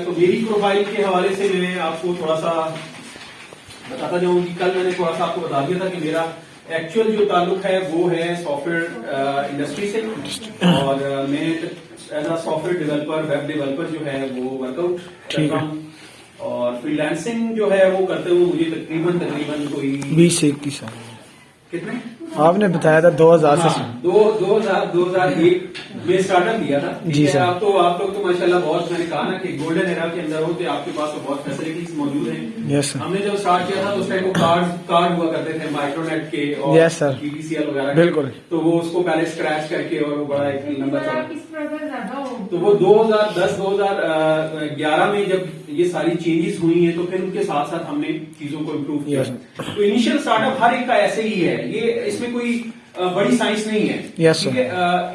तो मेरी प्रोफाइल के हवाले से मैं आपको थोड़ा सा बताता जाऊं कि कल मैंने थोड़ा सा आपको बता दिया था कि मेरा एक्चुअल जो ताल्लुक है वो है सॉफ्टवेयर इंडस्ट्री से, और मैं as a software developer, web developer जो है वो वर्कआउट करता हूँ, और फ्रीलांसिंग जो है वो करते हुए मुझे तकरीबन कोई 20-21 साल कितने आपने बताया था 2000 से। 2001 में स्टार्टअप किया था। जी सर। आप लोग तो माशाल्लाह बहुत, मैंने कहा ना कि गोल्डन एरा के अंदर हो, तो आपके पास तो बहुत फैसिलिटीज मौजूद हैं। Yes sir. हमने जब स्टार्ट किया था तो उस टाइम वो कार्ड हुआ करते थे माइक्रोनेट के और यस सर, बीटीसीएल वगैरह, बिल्कुल। तो वो उसको पहले स्क्रैच करके और वो बड़ा एक लंबा चौड़ा, तो तो वो 2010-2011 में जब ये सारी चेंजेस हुई हैं तो फिर उनके साथ साथ हमने चीजों को इम्प्रूव किया। तो इनिशियल स्टार्टअप हर एक का ऐसे ही है, ये इसमें कोई बड़ी साइंस नहीं है। Yes, ठीक है,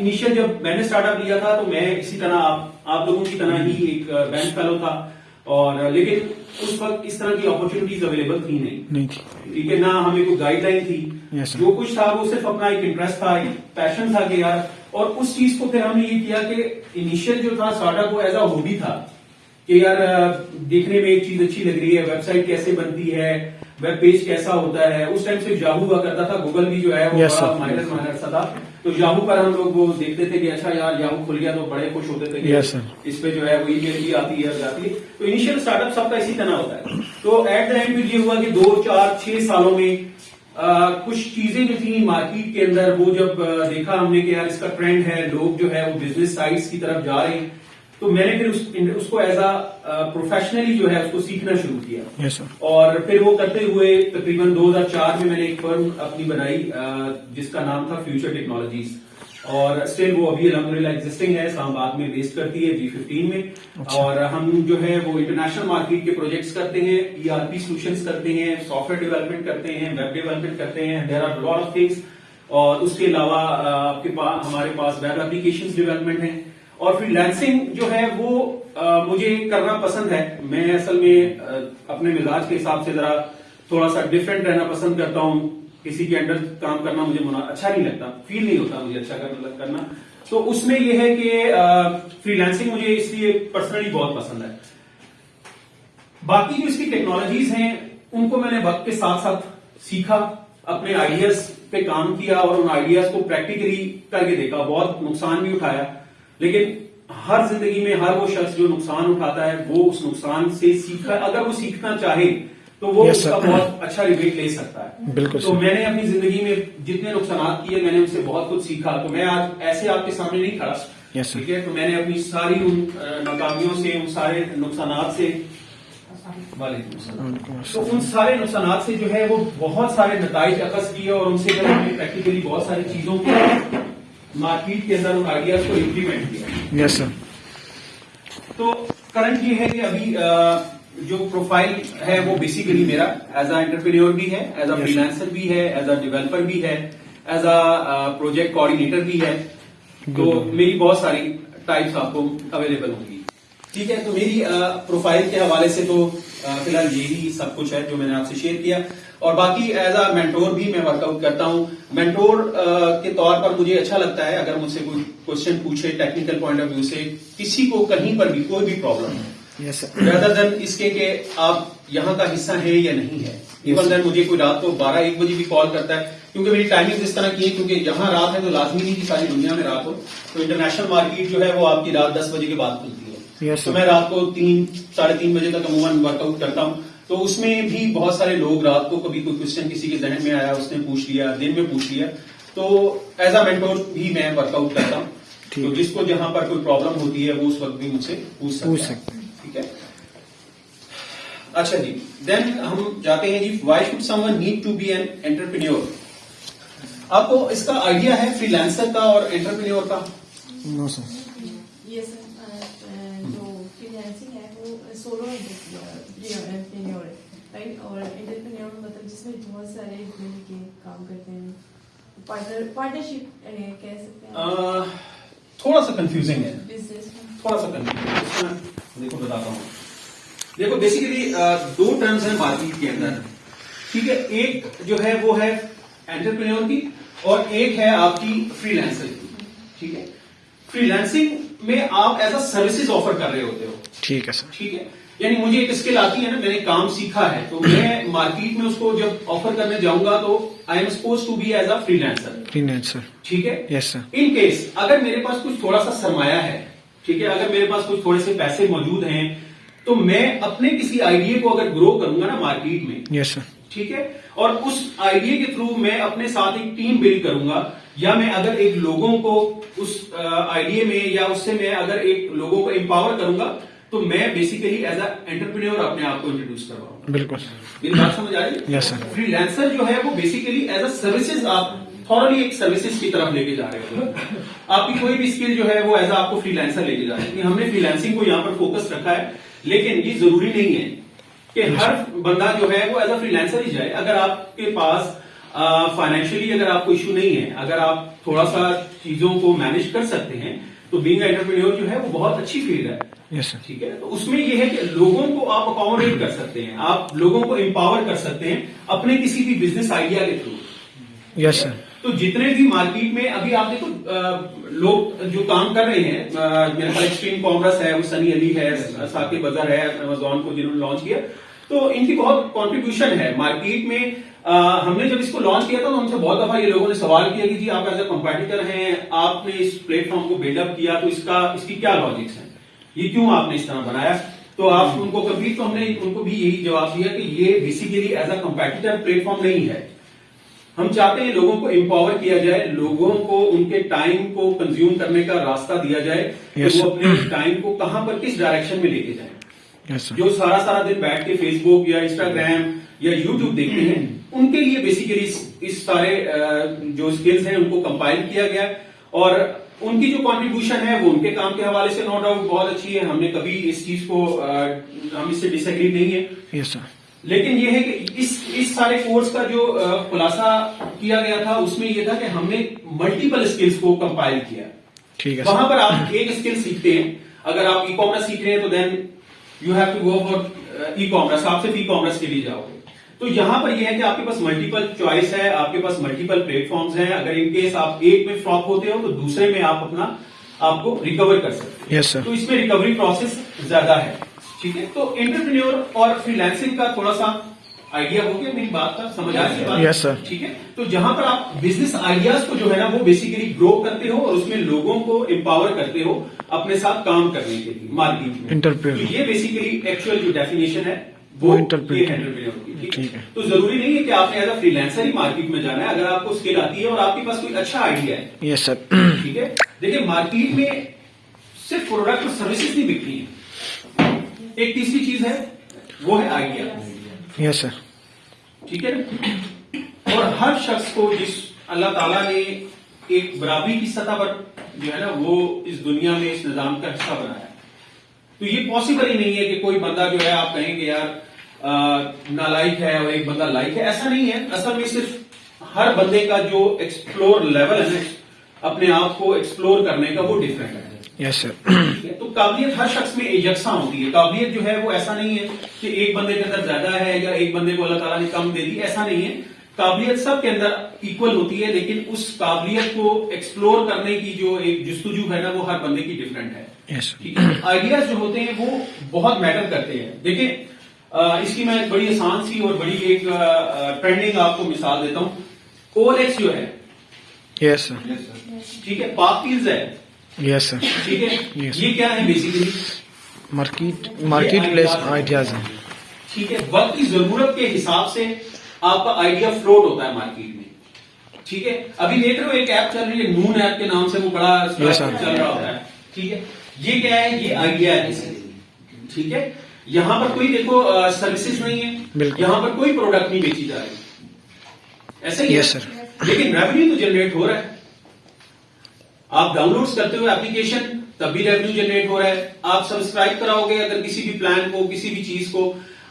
इनिशियल जब मैंने स्टार्टअप लिया था तो मैं इसी तरह आप लोगों की तरह ही एक बैंक फेलो था, और लेकिन उस वक्त इस तरह की अपॉर्चुनिटीज अवेलेबल थी नहीं थी। ठीक है ना, हमें कोई गाइडलाइन थी। Yes, sir. जो कुछ था वो सिर्फ अपना एक इंटरेस्ट था, एक पैशन था कि यार, और उस चीज को फिर हमने ये किया कि इनिशियल जो था स्टार्टअप वो एज अ हॉबी था कि यार देखने में एक चीज अच्छी लग रही है, वेबसाइट कैसे बनती है, वेब पेज कैसा होता है। उस टाइम से याहू हुआ करता था, गूगल भी जो है वो Yes, बड़ा sir. माइनर सा था, तो याहू पर हम लोग वो देखते थे कि अच्छा यार याहू खुल गया, तो बड़े खुश होते थे कि Yes, sir. इस पे जो है वो ईमेल भी आती है जाती है। तो इनिशियल स्टार्टअप सबका इसी तरह होता है। तो एट द एंड ये हुआ कि 2, 4, 6 सालों में कुछ चीजें जो थी मार्केट के अंदर, वो जब देखा हमने कि यार इसका ट्रेंड है, लोग जो है वो बिजनेस साइट्स की तरफ जा रहे हैं, तो मैंने फिर उसको एज अ प्रोफेशनली जो है उसको सीखना शुरू किया। Yes sir. और फिर वो करते हुए तकरीबन 2004 में मैंने एक फर्म अपनी बनाई जिसका नाम था फ्यूचर टेक्नोलॉजीज, और स्टिल वो अभी अल्हम्दुलिल्लाह एग्जिस्टिंग है, इस्लामाबाद में बेस्ड करती है G15 में। अच्छा। और हम जो है वो इंटरनेशनल मार्केट के प्रोजेक्ट्स करते हैं, ERP सॉल्यूशंस करते हैं, सॉफ्टवेयर डेवलपमेंट करते हैं, वेब डेवलपमेंट करते हैं, there are lot of things. और उसके अलावा हमारे पास वेब एप्लीकेशंस डेवलपमेंट है, और फ्रीलांसिंग जो है वो मुझे करना पसंद है। मैं असल में अपने मिजाज के हिसाब से जरा थोड़ा सा डिफरेंट रहना पसंद करता हूँ। किसी के अंडर काम करना मुझे अच्छा नहीं लगता, फील नहीं होता मुझे अच्छा करना। तो उसमें यह है कि फ्रीलांसिंग मुझे इसलिए पर्सनली बहुत पसंद है। बाकी जो इसकी टेक्नोलॉजीज हैं उनको मैंने वक्त के साथ साथ सीखा, अपने आइडियाज पे काम किया, और उन आइडियाज को प्रैक्टिकली करके देखा। बहुत नुकसान भी उठाया, लेकिन हर जिंदगी में हर वो शख्स जो नुकसान उठाता है वो उस नुकसान से सीखा, अगर वो सीखना चाहे तो वो Yes, उसका बहुत अच्छा रिजल्ट ले सकता है। बिल्कुल तो सर। मैंने अपनी जिंदगी में जितने नुकसान किए मैंने उनसे बहुत कुछ सीखा। तो मैं आज ऐसे आपके सामने नहीं खड़ा, Yes, sir. ठीक है। तो मैंने अपनी सारी उन नाकामियों से, उन सारे नुकसानात से, तो उन सारे नुकसानात से जो है वो बहुत सारे नताइज अखज़ किए, और उनसे फिर हमने प्रैक्टिकली बहुत सारी चीजों को मार्केट के अंदर उन आइडियाज को इम्प्लीमेंट किया। Yes sir. तो करंट ये है कि अभी जो प्रोफाइल है वो बेसिकली मेरा एज अ एंटरप्रेन्योर भी है, एज अ फ्रीलांसर भी है, एज अ डेवलपर भी है, एज अ प्रोजेक्ट कोऑर्डिनेटर भी है। तो मेरी बहुत सारी टाइप्स आपको अवेलेबल होंगी, ठीक है। तो मेरी प्रोफाइल के हवाले से तो फिलहाल यही सब कुछ है जो मैंने आपसे शेयर किया। और बाकी एज अ मेंटोर भी मैं वर्कआउट करता हूँ। मेंटोर के तौर पर मुझे अच्छा लगता है अगर मुझसे कोई क्वेश्चन पूछे टेक्निकल पॉइंट ऑफ व्यू से, किसी को कहीं पर भी कोई भी प्रॉब्लम है, यस सर। rather than इसके कि आप यहाँ का हिस्सा है या नहीं है। इवन देन मुझे कोई रात को 12-1 बजे भी कॉल करता है, क्योंकि मेरी टाइमिंग इस तरह की है, क्योंकि यहाँ रात है तो लाजमी नहीं कि सारी दुनिया में रात हो। तो इंटरनेशनल मार्केट जो है वो आपकी रात 10 बजे के बाद खुलती है। यस तो सर। मैं रात को 3-3:30 बजे तक अमूमन वर्कआउट करता हूँ। तो उसमें भी बहुत सारे लोग रात को कभी कोई क्वेश्चन किसी के जहन में आया, उसने पूछ लिया, दिन में पूछ लिया, तो एज अ मेंटोर भी मैं वर्कआउट करता हूँ। तो जिसको जहां पर कोई प्रॉब्लम होती है वो उस वक्त भी मुझसे पूछ सकते हैं, ठीक है। अच्छा जी, देन हम जाते हैं जी, why should someone need to be an entrepreneur. आपको इसका आइडिया है फ्रीलांसर का और एंटरप्रेन्योर का? No sir. ये सर, जो फ्रीलांसिंग है वो सोलो एंटरप्रेन्योर है, राइट। और एंटरप्रेन्योर मतलब जिसमें बहुत सारे मिल के काम करते हैं, पार्टनरशिप कह सकते हैं। थोड़ा सा कंफ्यूजिंग है, बिजनेस थोड़ा सा कंफ्यूजिंग। देखो बताता हूँ। देखो बेसिकली 2 टर्म्स हैं मार्केट के अंदर, ठीक है। एक जो है वो है एंटरप्रेन्योर की, और एक है आपकी फ्रीलांसर की, ठीक है। फ्रीलांसिंग में आप एज अ सर्विसेज ऑफर कर रहे होते हो, ठीक है सर। ठीक है, यानी मुझे एक स्किल आती है ना, मैंने काम सीखा है, तो मैं मार्केट में उसको जब ऑफर करने जाऊंगा तो I am suppose to be as a freelancer. Freelancer. ठीक है, यस सर। इन केस अगर मेरे पास कुछ थोड़ा सा सरमाया है, ठीक है, अगर मेरे पास कुछ थोड़े से पैसे मौजूद हैं, तो मैं अपने किसी आइडिया को अगर ग्रो करूंगा ना मार्केट में, यस सर। ठीक है, और उस आइडिया के थ्रू मैं अपने साथ एक टीम बिल्ड करूंगा, या मैं अगर एक लोगों को उस आइडिया में या उससे मैं अगर एक लोगों को एम्पावर करूंगा, तो मैं बेसिकली एज अ एंटरप्रेन्योर अपने आप को इंट्रोड्यूस करवाऊंगा। बिल्कुल। मेरी बात समझ आ रही है? Yes sir. फ्रीलांसर जो है वो बेसिकली एज अ सर्विसेज आप थॉरली एक सर्विसेज की तरफ लेके जा रहे हो। आपकी कोई भी स्किल जो है वो एज आपको फ्रीलांसर लेके जा रहे हैं। हमने फ्रीलांसिंग को यहाँ पर फोकस रखा है, लेकिन ये जरूरी नहीं है कि हर बंदा जो है वो एज अ फ्रीलांसर ही जाए। अगर आपके पास फाइनेंशियली अगर आपको इश्यू नहीं है, अगर आप थोड़ा सा चीजों को मैनेज कर सकते हैं, तो बीइंग एंटरप्रेन्योर जो है वो बहुत अच्छी फील्ड है। Yes sir. ठीक है, तो उसमें ये है कि लोगों को आप अकोमोडेट कर सकते हैं, आप लोगों को एम्पावर कर सकते हैं अपने किसी भी बिजनेस आइडिया के थ्रू। Yes sir. तो जितने भी मार्केट में अभी आप देखो लोग जो काम कर रहे हैं, मेरे पास एक्सट्रीम कॉमर्स है, वो सनी अली है, साकिब बजर है, अमेजॉन को जिन्होंने लॉन्च किया, तो इनकी बहुत कॉन्ट्रीब्यूशन है मार्केट में। हमने जब इसको लॉन्च किया था तो हमसे बहुत दफा ये लोगों ने सवाल किया कि जी आप एज ए कॉम्पिटिटर हैं, आपने इस प्लेटफॉर्म को बिल्डअप किया, तो इसकी क्या लॉजिक्स है, ये क्यों आपने इस तरह बनाया? तो आप उनको कभी, तो हमने उनको भी यही जवाब दिया कि ये basically as a competitor platform नहीं है। हम चाहते हैं लोगों को एम्पावर किया जाए, लोगों को उनके टाइम को कंज्यूम करने का रास्ता दिया जाए कि वो अपने टाइम को कहां पर किस डायरेक्शन में लेके जाए। Yes sir. जो सारा दिन बैठ के फेसबुक या इंस्टाग्राम या यूट्यूब देखते हैं, उनके लिए बेसिकली इस सारे जो स्किल्स हैं उनको कंपाइल किया गया, और उनकी जो कंट्रीब्यूशन है वो उनके काम के हवाले से नो डाउट बहुत अच्छी है। हमने कभी इस चीज को हम इससे डिसएग्री नहीं है। Yes sir. लेकिन ये है कि इस सारे कोर्स का जो खुलासा किया गया था उसमें ये था कि हमने मल्टीपल स्किल्स को कंपाइल किया। ठीक है वहां पर आप एक स्किल सीखते हैं, अगर आप ई कॉमर्स सीख रहे हैं तो then you have to go for e commerce, आप सिर्फ ई कॉमर्स के लिए जाओगे। तो यहां पर यह है कि आपके पास मल्टीपल चॉइस है, आपके पास मल्टीपल प्लेटफॉर्म्स हैं। अगर इन केस आप एक में फ्लॉप होते हो तो दूसरे में आप अपना आपको रिकवर कर सकते हैं। Yes sir. तो इसमें रिकवरी प्रोसेस ज्यादा है। ठीक है, तो एंटरप्रेन्योर और फ्रीलांसिंग का थोड़ा सा आइडिया हो गया, मेरी बात का समझ आ रही है बात? Yes sir. ठीक है, तो जहां पर आप बिजनेस आइडियाज को जो है ना वो बेसिकली ग्रो करते हो और उसमें लोगों को एम्पावर करते हो अपने साथ काम करने के लिए मार्केट में। Entrepreneur। तो ये बेसिकली एक्चुअल जो डेफिनेशन है वो एंटरप्रेन्योर की। ठीक है। तो जरूरी नहीं है कि आपने एज अ फ्रीलांसर ही मार्केट में जाना है। अगर आपको स्किल आती है और आपके पास कोई अच्छा आइडिया है, यस सर। ठीक है, देखिए मार्केट में सिर्फ प्रोडक्ट और सर्विसेज नहीं बिकती है, एक तीसरी चीज है वो है आइडिया। Yes sir. ठीक है ना, और हर शख्स को जिस अल्लाह ताला ने एक बराबरी की सतह पर जो है ना वो इस दुनिया में इस निजाम का हिस्सा बनाया है, तो ये पॉसिबल ही नहीं है कि कोई बंदा जो है आप कहेंगे यार नालायक है और एक बंदा लायक है, ऐसा नहीं है। असल में सिर्फ हर बंदे का जो एक्सप्लोर लेवल है अपने आप को एक्सप्लोर करने का वो डिफरेंट है। Yes sir. तो काबिलियत हर शख्स में यकसा होती है। काबिलियत जो है वो ऐसा नहीं है कि एक बंदे के अंदर ज्यादा है या एक बंदे को अल्लाह ताला ने कम दे दी, ऐसा नहीं है। काबिलियत सबके अंदर इक्वल होती है, लेकिन उस काबिलियत को एक्सप्लोर करने की जो एक जुस्तजू है ना वो हर बंदे की डिफरेंट है। यस ठीक है, आइडियाज जो होते हैं वो बहुत मैटर करते हैं। देखिए इसकी मैं बड़ी आसान सी और बड़ी एक ट्रेंडिंग आपको मिसाल देता हूं। OLX जो है, यस सर। ठीक है, पार्किंग है, यस सर। ठीक है, Yes. ये क्या है बेसिकली? मार्केट प्लेस आइडियाज हैं। ठीक है, वक्त की जरूरत के हिसाब से आपका आइडिया फ्लोट होता है मार्केट में। ठीक है, अभी देख रहे हो एक ऐप चल रही है नून ऐप के नाम से, वो बड़ा Yes, sir. चल रहा होता है। ठीक है, ये क्या है? ये आइडिया है बेसिकली। ठीक है, यहां पर कोई देखो सर्विसेज नहीं है, बिल्कुल। यहां पर कोई प्रोडक्ट नहीं बेची जा रही, ऐसा ही है। Yes, sir. लेकिन रेवेन्यू तो जनरेट हो रहा है। आप डाउनलोड करते हो एप्लीकेशन तब भी रेवेन्यू जनरेट हो रहा है। आप सब्सक्राइब कराओगे अगर किसी भी प्लान को, किसी भी चीज को,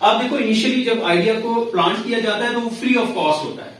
आप देखो इनिशियली जब आइडिया को प्लांट किया जाता है तो वो फ्री ऑफ कॉस्ट होता है।